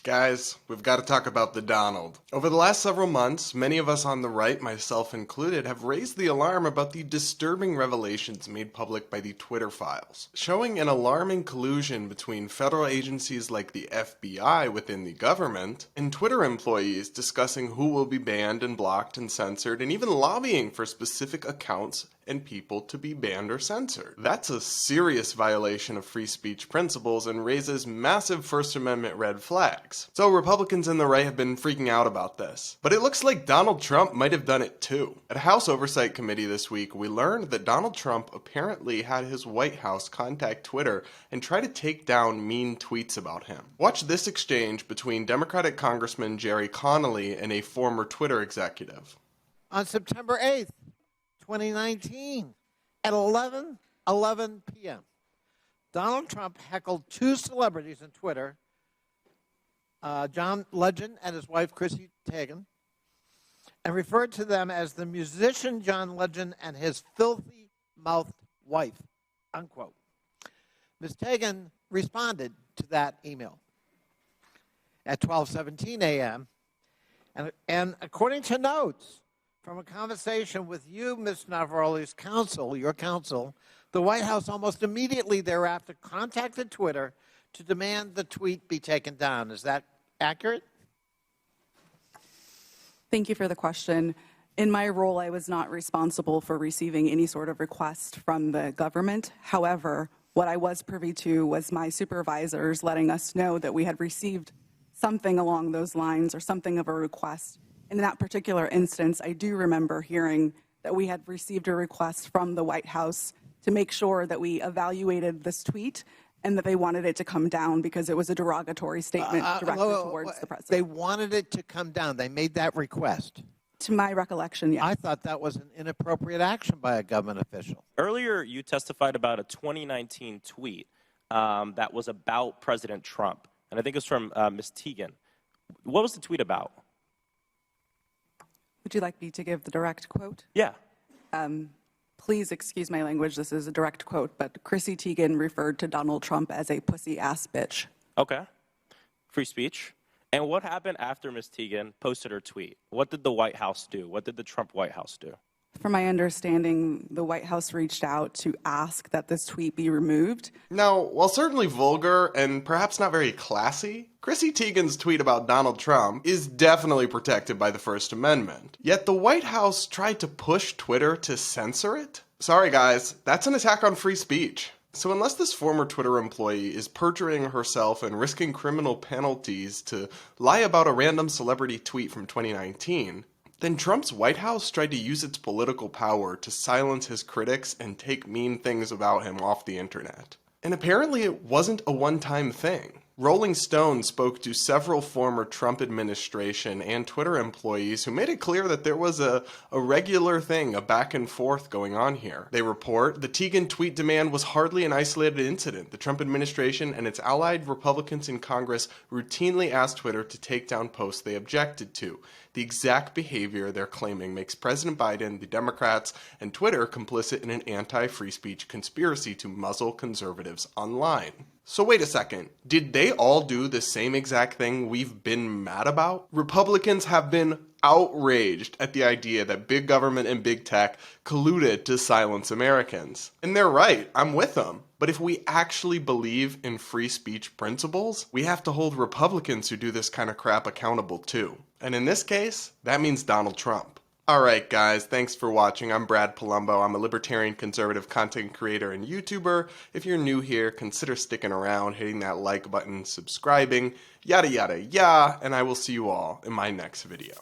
Guys, we've got to talk about the Donald. Over the last several months, many of us on the right, myself included, have raised the alarm about the disturbing revelations made public by the Twitter files, showing an alarming collusion between federal agencies like the FBI within the government and Twitter employees discussing who will be banned and blocked and censored, and even lobbying for specific accounts and people to be banned or censored. That's a serious violation of free speech principles and raises massive First Amendment red flags. So Republicans and the right have been freaking out about this. But it looks like Donald Trump might have done it too. At a House Oversight Committee this week, we learned that Donald Trump apparently had his White House contact Twitter and try to take down mean tweets about him. Watch this exchange between Democratic Congressman Jerry Connolly and a former Twitter executive. On September 8th, 2019, at 11:11 p.m., Donald Trump heckled two celebrities on Twitter, John Legend and his wife Chrissy Teigen, and referred to them as the musician John Legend and his filthy-mouthed wife, unquote. Ms. Teigen responded to that email at 12:17 a.m., and according to notes from a conversation with you, Ms. Navarro's counsel, your counsel, the White House almost immediately thereafter contacted Twitter to demand the tweet be taken down. Is that accurate? Thank you for the question. In my role, I was not responsible for receiving any sort of request from the government. However, what I was privy to was my supervisors letting us know that we had received something along those lines or something of a request. In that particular instance, I do remember hearing that we had received a request from the White House to make sure that we evaluated this tweet and that they wanted it to come down because it was a derogatory statement directed towards the president. They wanted it to come down. They made that request. To my recollection, yes. I thought that was an inappropriate action by a government official. Earlier, you testified about a 2019 tweet that was about President Trump, and I think it was from Ms. Teigen. What was the tweet about? Would you like me to give the direct quote? Yeah. Please excuse my language. This is a direct quote, but Chrissy Teigen referred to Donald Trump as a pussy-ass bitch. Okay. Free speech. And what happened after Ms. Teigen posted her tweet? What did the White House do? What did the Trump White House do? From my understanding, the White House reached out to ask that this tweet be removed. Now, while certainly vulgar and perhaps not very classy, Chrissy Teigen's tweet about Donald Trump is definitely protected by the First Amendment. Yet the White House tried to push Twitter to censor it? Sorry guys, that's an attack on free speech. So unless this former Twitter employee is perjuring herself and risking criminal penalties to lie about a random celebrity tweet from 2019, then Trump's White House tried to use its political power to silence his critics and take mean things about him off the internet. And apparently it wasn't a one-time thing. Rolling Stone spoke to several former Trump administration and Twitter employees who made it clear that there was a regular thing, a back and forth going on here. They report the Teigen tweet demand was hardly an isolated incident. The Trump administration and its allied Republicans in Congress routinely asked Twitter to take down posts they objected to. The exact behavior they're claiming makes President Biden, the Democrats, and Twitter complicit in an anti-free speech conspiracy to muzzle conservatives online. So wait a second, did they all do the same exact thing we've been mad about? Republicans have been outraged at the idea that big government and big tech colluded to silence Americans. And they're right, I'm with them. But if we actually believe in free speech principles, we have to hold Republicans who do this kind of crap accountable too. And in this case, that means Donald Trump. Alright guys, thanks for watching. I'm Brad Polumbo. I'm a libertarian conservative content creator and YouTuber. If you're new here, consider sticking around, hitting that like button, subscribing, yada yada yada, and I will see you all in my next video.